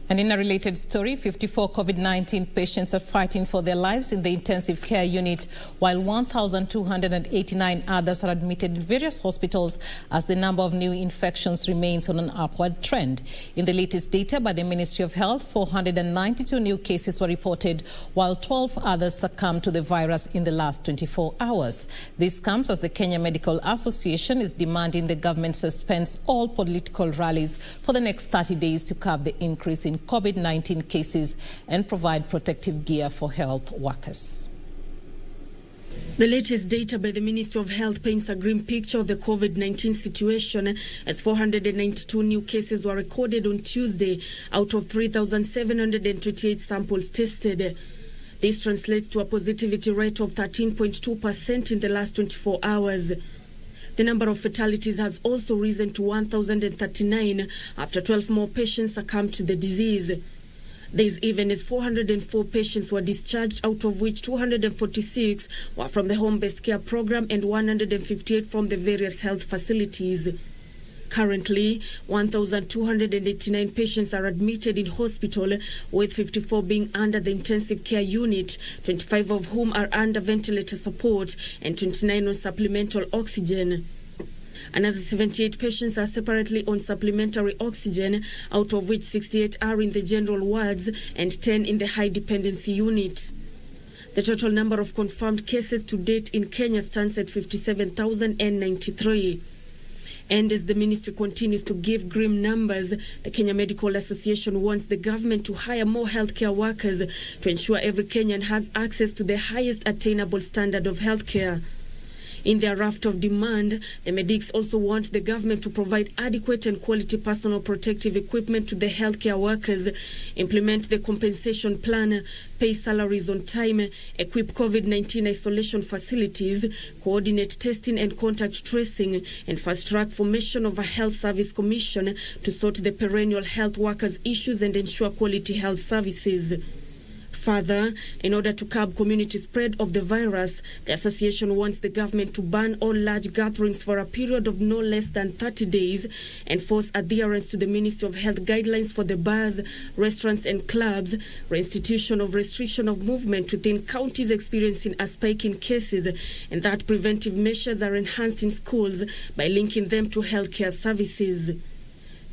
And in a related story, 54 COVID-19 patients are fighting for their lives in the intensive care unit, while 1,289 others are admitted in various hospitals as the number of new infections remains on an upward trend. In the latest data by the Ministry of Health, 492 new cases were reported, while 12 others succumbed to the virus in the last 24 hours. This comes as the Kenya Medical Association is demanding the government suspends all political rallies for the next 30 days to curb the increase in COVID-19 cases and provide protective gear for health workers. The latest data by the Ministry of Health paints a grim picture of the COVID-19 situation as 492 new cases were recorded on Tuesday out of 3,728 samples tested. This translates to a positivity rate of 13.2% in the last 24 hours. The number of fatalities has also risen to 1,039 after 12 more patients succumbed to the disease. This even as 404 patients were discharged, out of which 246 were from the home-based care program and 158 from the various health facilities. Currently, 1,289 patients are admitted in hospital, with 54 being under the intensive care unit, 25 of whom are under ventilator support and 29 on supplemental oxygen. Another 78 patients are separately on supplementary oxygen, out of which 68 are in the general wards and 10 in the high dependency unit. The total number of confirmed cases to date in Kenya stands at 57,093. And as the ministry continues to give grim numbers, the Kenya Medical Association wants the government to hire more healthcare workers to ensure every Kenyan has access to the highest attainable standard of healthcare. In their raft of demand, the medics also want the government to provide adequate and quality personal protective equipment to the healthcare workers, implement the compensation plan, pay salaries on time, equip COVID-19 isolation facilities, coordinate testing and contact tracing, and fast-track formation of a health service commission to sort the perennial health workers' issues and ensure quality health services. Further, in order to curb community spread of the virus, the association wants the government to ban all large gatherings for a period of no less than 30 days and force adherence to the Ministry of Health guidelines for the bars, restaurants and clubs, reinstitution of restriction of movement within counties experiencing a spike in cases, and that preventive measures are enhanced in schools by linking them to healthcare services.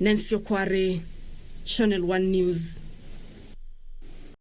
Nancy Okware, Channel 1 News.